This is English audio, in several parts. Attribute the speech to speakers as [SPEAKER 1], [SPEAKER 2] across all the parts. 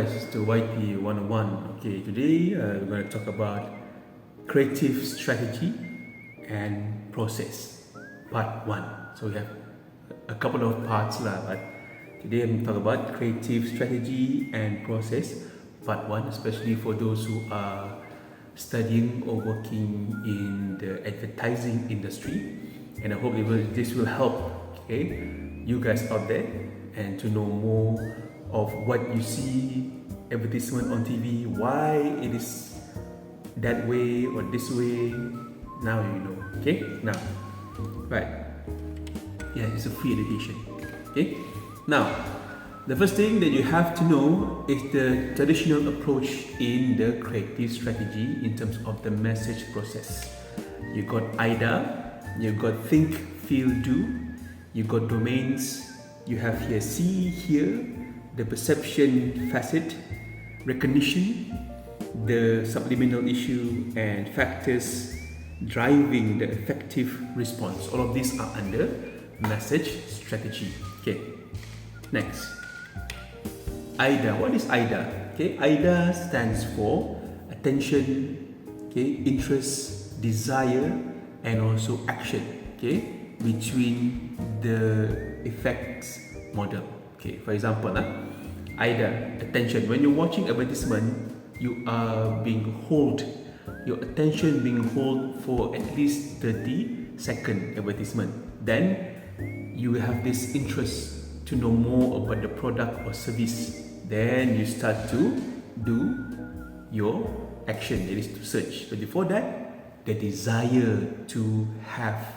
[SPEAKER 1] guys, to YT101. Okay, today we're going to talk about creative strategy and process, part 1. So we have a couple of parts lah, but today I'm going to talk about creative strategy and process, part 1, especially for those who are studying or working in the advertising industry. And I hope this will help, okay, you guys out there, and to know more of what you see advertisement on TV, why it is that way or this way. Now you know. Okay, now, right, yeah, it's a free education. Okay, now the first thing that you have to know is the traditional approach in the creative strategy in terms of the message process. You got IDA, you got think, feel, do, you got domains, you have here see, hear, the perception facet, recognition, the subliminal issue, and factors driving the effective response. All of these are under message strategy. Okay, next, IDA. What is IDA? Okay, IDA stands for attention, okay, interest, desire, and also action, okay, between the effects model. Okay, for example, IDA, attention. When you're watching advertisement, you are being hold, your attention being hold for at least 30-second advertisement. Then you will have this interest to know more about the product or service. Then you start to do your action, that is to search. But before that, the desire to have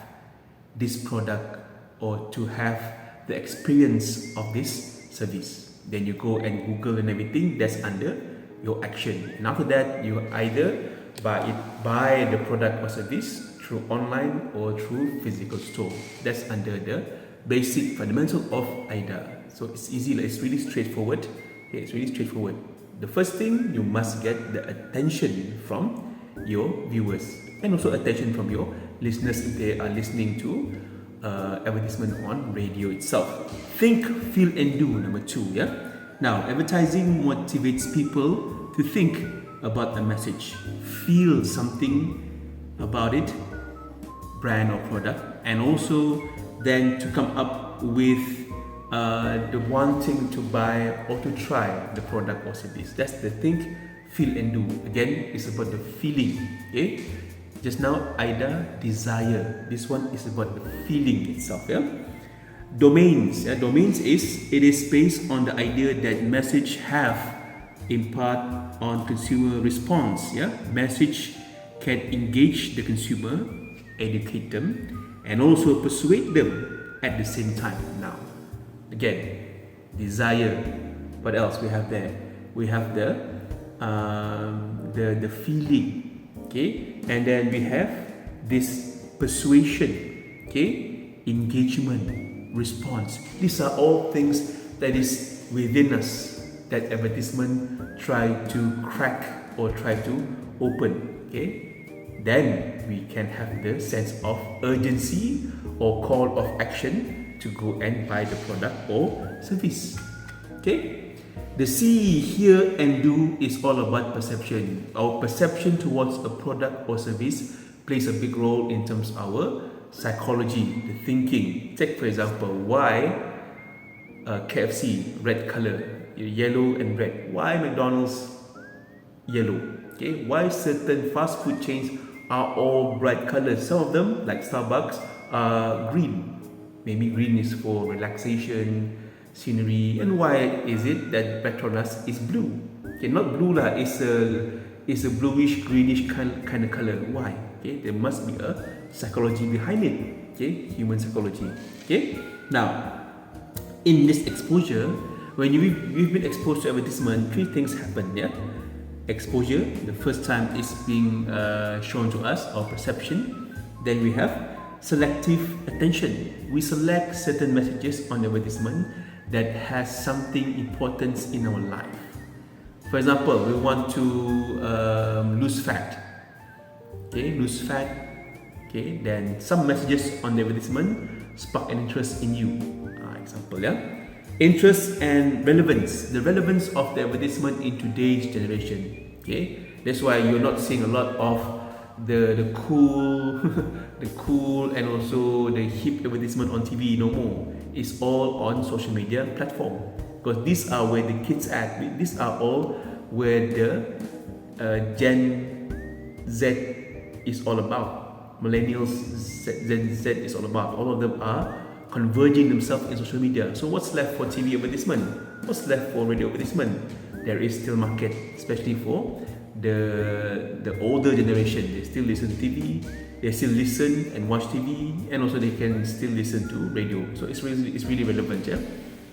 [SPEAKER 1] this product or to have the experience of this service. Then you go and Google and everything, that's under your action. And after that, you either buy the product or service through online or through physical store. That's under the basic fundamental of IDA. So it's easy, it's really straightforward. Okay, it's really straightforward. The first thing, you must get the attention from your viewers and also attention from your listeners if they are listening to advertisement on radio itself. Think, feel, and do, number 2. Yeah. Now, advertising motivates people to think about the message, feel something about it, brand or product, and also then to come up with the wanting to buy or to try the product or service. That's the think, feel, and do. Again, it's about the feeling. Okay. Just now, IDA, desire. This one is about the feeling itself. Yeah. Domains. Yeah? Domains it is based on the idea that message have impact on consumer response. Yeah. Message can engage the consumer, educate them, and also persuade them at the same time. Now, again, desire. What else we have there? We have the feeling. Okay, and then we have this persuasion, okay, engagement, response. These are all things that is within us that advertisement try to crack or try to open. Okay, then we can have the sense of urgency or call of action to go and buy the product or service. Okay. The see, hear, and do is all about perception. Our perception towards a product or service plays a big role in terms of our psychology, the thinking. Take for example, why KFC, red color, yellow and red. Why McDonald's, yellow? Okay, why certain fast food chains are all bright colors? Some of them, like Starbucks, are green. Maybe green is for relaxation, scenery. And why is it that Petronas is blue? Okay, not blue lah, it's a bluish greenish kind of color. Why? Okay, there must be a psychology behind it. Okay, human psychology. Okay, now in this exposure, when we've been exposed to advertisement, 3 things happen. Yeah, exposure, the first time it's being shown to us, our perception. Then we have selective attention. We select certain messages on the advertisement that has something important in our life. For example, we want to lose fat. Okay, lose fat. Okay, then some messages on the advertisement spark an interest in you. Example, yeah. Interest and relevance, the relevance of the advertisement in today's generation. Okay, that's why you're not seeing a lot of the cool the cool and also the hip advertisement on TV no more. It's all on social media platform, because these are where the kids at. These are all where the Gen Z is all about. Millennials, Gen Z is all about. All of them are converging themselves in social media. So what's left for TV advertisement? What's left for radio advertisement? There is still market, especially for the older generation. They still listen to TV, they still listen and watch TV, and also they can still listen to radio. So it's really relevant, yeah.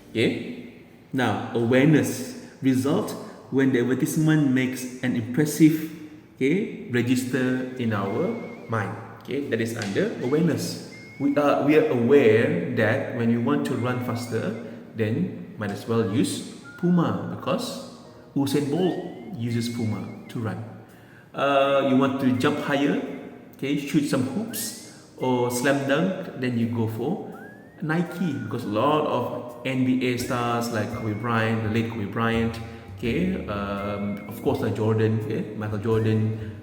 [SPEAKER 1] Okay. Now, awareness result when the advertisement makes an impressive, okay, register in our mind. Okay, that is under awareness. We are aware that when we want to run faster, then might as well use Puma, because Usain Bolt uses Puma to run. You want to jump higher, okay, shoot some hoops or slam dunk, then you go for Nike, because a lot of NBA stars like Kobe Bryant, the late Kobe Bryant, okay, of course like Jordan, okay, Michael Jordan,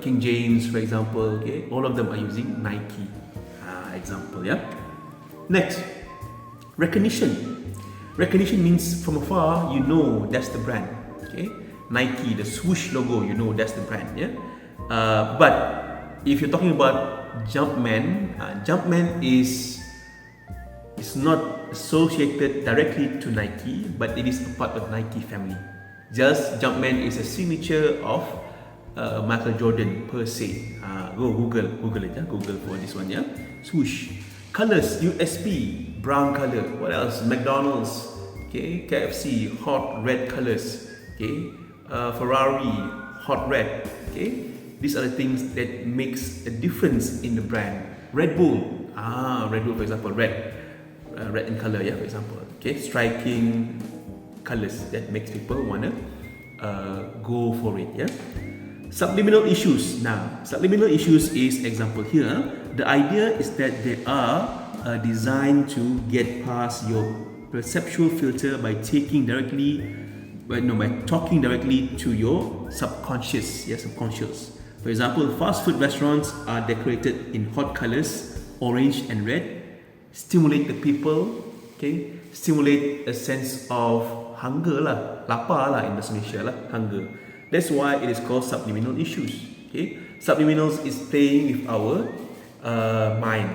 [SPEAKER 1] King James, for example, okay, all of them are using Nike. Example, yeah. Next, recognition. Recognition means from afar you know that's the brand. Okay, Nike, the swoosh logo, you know that's the brand. Yeah. But if you're talking about Jumpman, Jumpman is not associated directly to Nike, but it is a part of Nike family. Just Jumpman is a signature of Michael Jordan per se. Go Google it, yeah? Google for this one, yeah. Swoosh. Colors, USB, brown color. What else? McDonald's, okay. KFC, hot red colors, okay. Ferrari, hot red, okay. These are the things that makes a difference in the brand. Red Bull, Red Bull, for example, red in color, yeah, for example, okay. Striking colors that makes people wanna go for it, yeah. Subliminal issues. Now, subliminal issues is example here. The idea is that they are designed to get past your perceptual filter by talking directly to your subconscious. Yes, subconscious. For example, fast food restaurants are decorated in hot colors, orange and red, stimulate the people. Okay, stimulate a sense of hunger lah, lapar lah in Bahasa Malaysia lah, hunger. That's why it is called subliminal issues. Okay, subliminals is playing with our mind.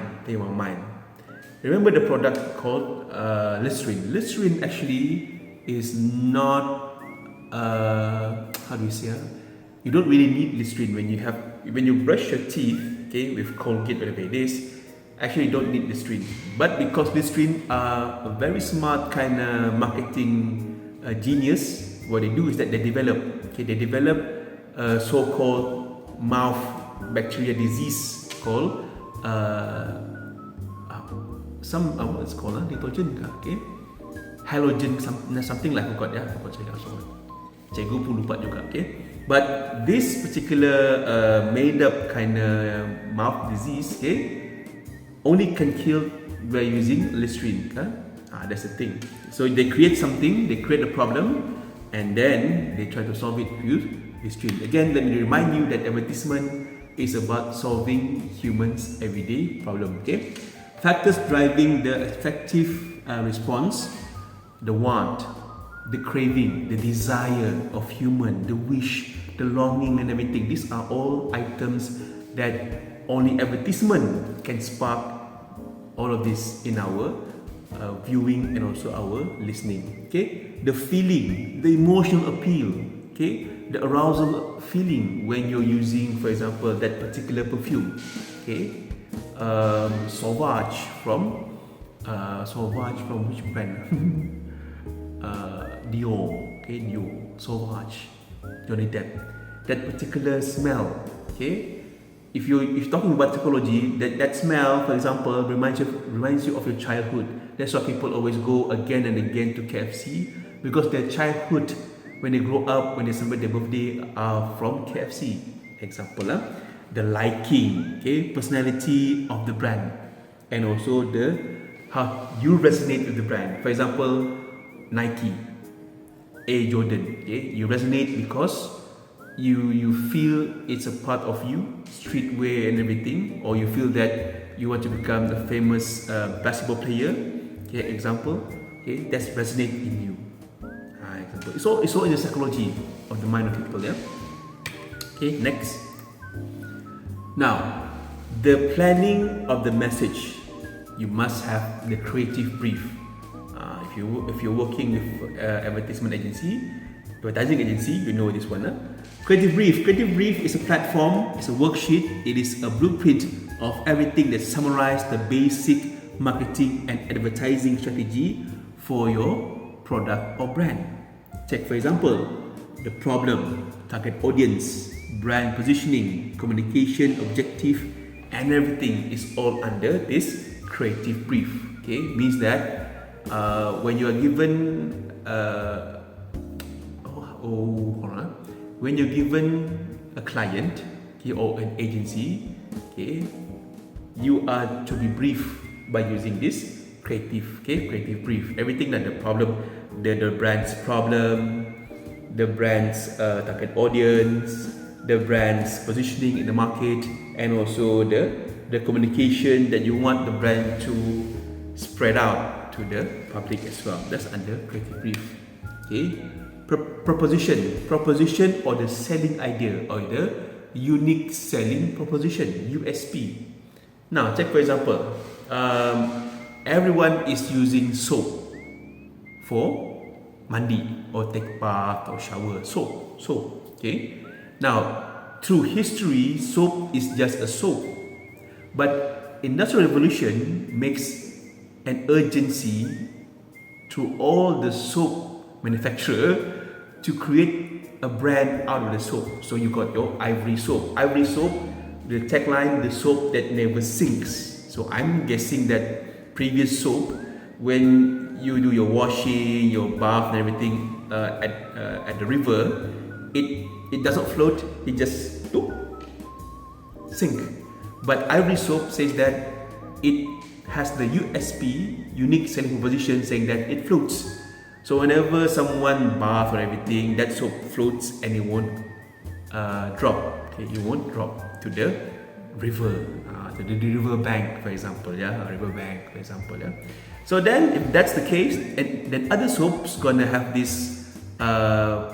[SPEAKER 1] Remember the product called Listerine. Listerine actually is not how do you say? You don't really need Listerine when you brush your teeth. Okay, with Colgate, whatever it is. Actually, you don't need Listerine. But because Listerine are a very smart kind of marketing genius, what they do is that they develop a so-called mouth bacteria disease called what's called detergent, okay, halogen, something like forgot, yeah, forgot saya so cikgu pun lupa juga, okay. But this particular made up kind of mouth disease, okay, only can kill by using Listerine. That's the thing. So they create something, they create a problem, and then they try to solve it with Listerine. Again, let me remind you that advertisement is about solving humans' everyday problem. Okay, factors driving the effective response: the want, the craving, the desire of human, the wish, the longing, and everything. These are all items that only advertisement can spark all of this in our viewing and also our listening. Okay, the feeling, the emotional appeal, okay, the arousal feeling when you're using, for example, that particular perfume, okay, Sauvage from which brand? Dior, okay, Dior, Sauvage, Johnny Depp, that particular smell, okay. If you're talking about psychology, that smell, for example, reminds you of your childhood. That's why people always go again and again to KFC, because their childhood, when they grow up, when they celebrate their birthday, are from KFC. Example, the liking, okay, personality of the brand, and also the how you resonate with the brand. For example, Nike, Air Jordan. Okay, you resonate because you feel it's a part of you, streetwear and everything, or you feel that you want to become a famous basketball player. Okay, example. Okay, that's resonate in you. Example. It's all in the psychology of the mind of people. Yeah. Okay, next. Now, the planning of the message, you must have the creative brief. If you're working with advertising agency, you know this one. Creative brief. Creative brief is a platform, it's a worksheet, it is a blueprint of everything that summarizes the basic marketing and advertising strategy for your product or brand. Take for example, the problem, target audience, brand positioning, communication objective, and everything is all under this creative brief. Okay, means that when you are given when you're given a client, okay, or an agency, okay, you are to be briefed by using this creative brief. Everything like the problem, the brand's problem, the brand's target audience, the brand's positioning in the market, and also the communication that you want the brand to spread out to the public as well. That's under creative brief. Okay, proposition or the selling idea or the unique selling proposition, USP. Now, take for example, everyone is using soap for mandi or take bath or shower. Soap. Okay. Now, through history, soap is just a soap, but Industrial Revolution makes an urgency through all the soap manufacturer to create a brand out of the soap. So you got your Ivory soap. Ivory soap, the tagline, the soap that never sinks. So I'm guessing that previous soap, when you do your washing, your bath and everything at the river, it doesn't float, it just sink. But Ivory soap says that it has the USP, unique selling proposition, saying that it floats. So whenever someone bath or everything, that soap floats and it won't drop. Okay, it won't drop to the river, to the river bank, for example. Yeah, river bank, for example. Yeah. So then, if that's the case, and then other soaps gonna have this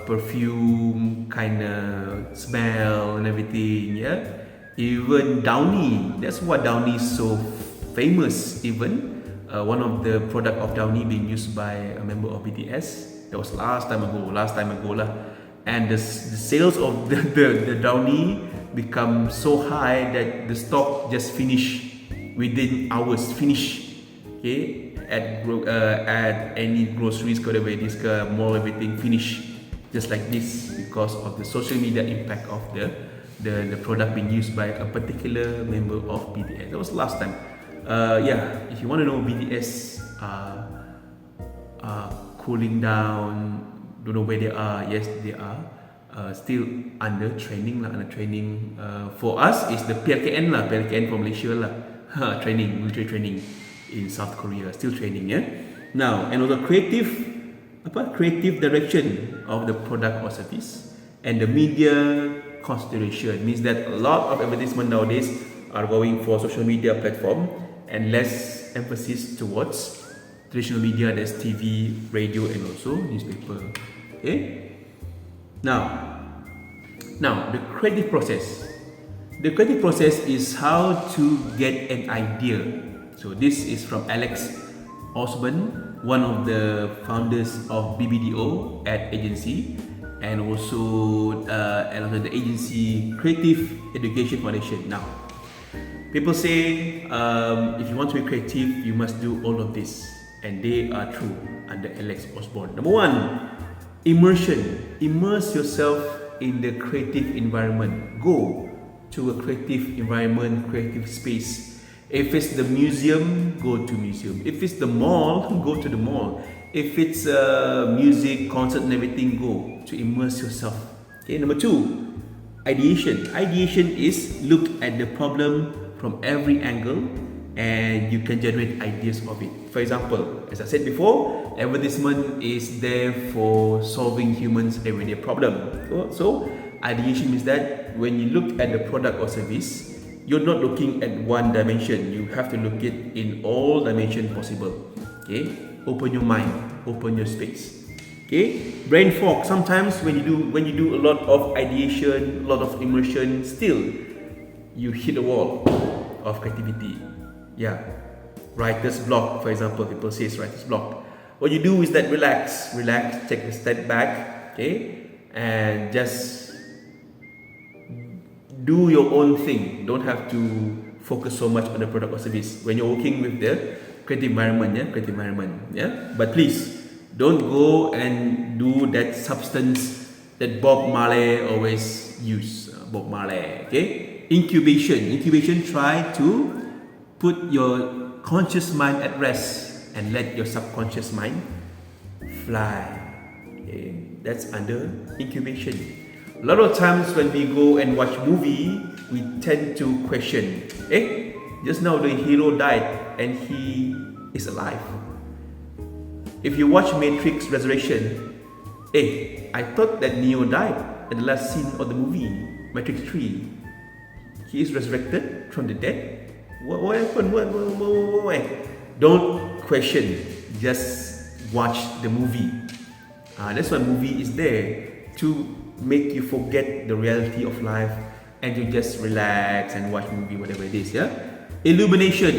[SPEAKER 1] perfume kind of smell and everything. Yeah, even Downy. That's why Downy is so famous. Even one of the product of Downy being used by a member of BTS. That was last time ago lah. And the sales of the Downy become so high that the stock just finish within hours. Okay, at any groceries, mall, everything finish just like this because of the social media impact of the product being used by a particular member of BTS. That was last time. If you want to know BTS cooling down, don't know where they are. Yes, they are still under training lah. For us, it's the PLKN lah. PLKN from Malaysia lah. Military training in South Korea, still training. Yeah. Now, and also creative direction of the product or service, and the media consideration means that a lot of advertisement nowadays are going for social media platform and less emphasis towards traditional media, that's TV, radio, and also newspaper. Okay. Now the creative process. The creative process is how to get an idea. So this is from Alex Osborne, one of the founders of BBDO ad agency, and also the agency Creative Education Foundation. Now, people say if you want to be creative, you must do all of this, and they are true under Alex Osborne. Number one, immersion. Immerse yourself in the creative environment. Go to a creative environment, creative space. If it's the museum, go to museum. If it's the mall, go to the mall. If it's music, concert and everything, go to immerse yourself. Okay, number two, ideation. Ideation is look at the problem from every angle and you can generate ideas of it. For example, as I said before, advertisement is there for solving humans' everyday problem. So ideation means that when you look at the product or service, you're not looking at one dimension. You have to look at in all dimensions possible. Okay, open your mind, open your space. Okay, brain fog. Sometimes when you do a lot of ideation, a lot of immersion, still you hit a wall of creativity. Yeah, writer's block, for example. People say it's writer's block. What you do is that relax, take a step back, okay, and just do your own thing. Don't have to focus so much on the product or service when you're working with the creative environment. Yeah, but please don't go and do that substance that Bob Marley always use. Bob Marley, okay. Incubation. Try to put your conscious mind at rest and let your subconscious mind fly. Okay, that's under incubation. A lot of times when we go and watch movie, we tend to question, just now the hero died and he is alive. If you watch Matrix Resurrection, I thought that Neo died at the last scene of the movie, Matrix 3. He is resurrected from the dead. What happened? What? Don't question, just watch the movie. That's why movie is there, to make you forget the reality of life and to just relax and watch movie, whatever it is. Yeah. Illumination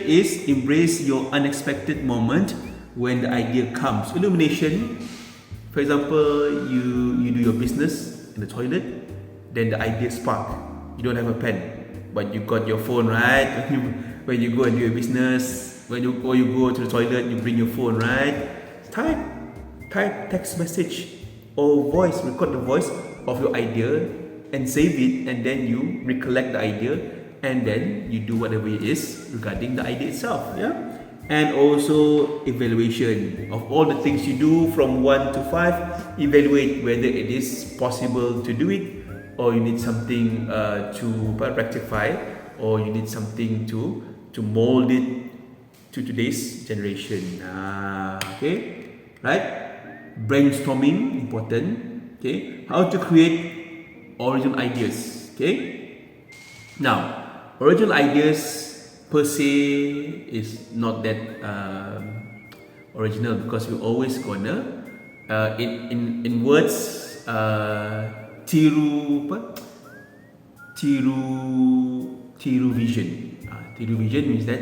[SPEAKER 1] is embrace your unexpected moment when the idea comes. Illumination, for example, you do your business in the toilet, then the idea spark. You don't have a pen, but you got your phone, right? When you go and do your business, when you go to the toilet, you bring your phone, right? Type text message or record the voice of your idea and save it, and then you recollect the idea, and then you do whatever it is regarding the idea itself. Yeah. And also evaluation of all the things you do from 1 to 5. Evaluate whether it is possible to do it, or you need something to rectify, or you need something to mold it to today's generation. Okay, right? Brainstorming, important. Okay, how to create original ideas. Okay, now original ideas per se is not that original, because we're always gonna in words tiru vision. Tiru vision means that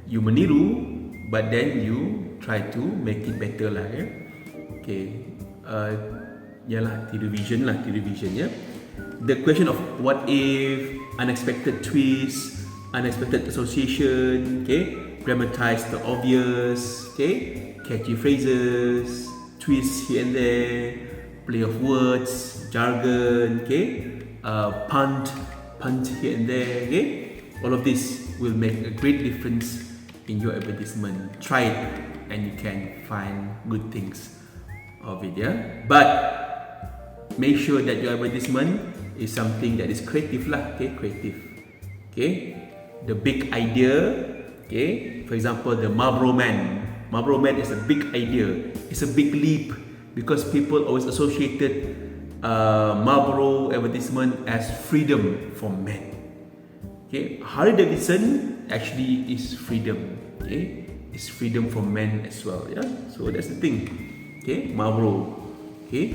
[SPEAKER 1] you meniru, but then you try to make it better lah. Yeah? Okay, tiru vision ya. The question of what if, unexpected twist, unexpected association, okay, dramatize the obvious, okay, catchy phrases, twists here and there, play of words, jargon, okay, punt here and there, okay. All of this will make a great difference in your advertisement. Try it and you can find good things of it, yeah. But make sure that your advertisement is something that is creative lah, okay, creative. Okay, the big idea, okay. For example, the Marlboro Man. Marlboro Man is a big idea. It's a big leap because people always associated Marlboro advertisement as freedom for men. Okay, Harley Davidson actually is freedom. Okay, it's freedom for men as well. Yeah, so that's the thing. Okay, Marlboro. Okay,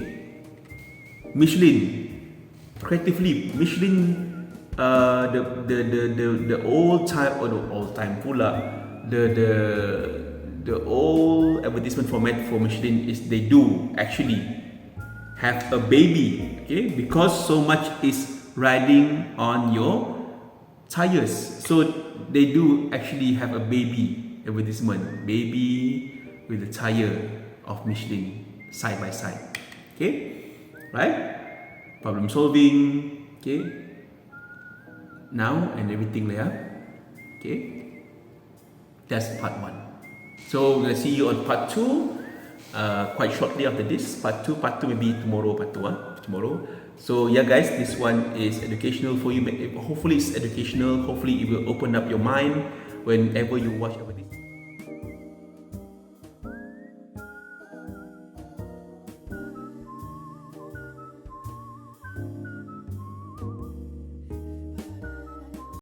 [SPEAKER 1] Michelin, creative leap. Michelin, the old time, or the old time pula, the old advertisement format for Michelin is they do actually have a baby. Okay, because so much is riding on your tires, so they do actually have a baby advertisement, baby with the tire of Michelin side by side. Okay, right? Problem solving. Okay, now and everything there. Okay, that's part 1. So we're gonna see you on part 2 quite shortly after this. Part 2 maybe tomorrow. Tomorrow. So yeah guys, this one is educational for you. Hopefully it's educational. Hopefully it will open up your mind, whenever you watch advertisement.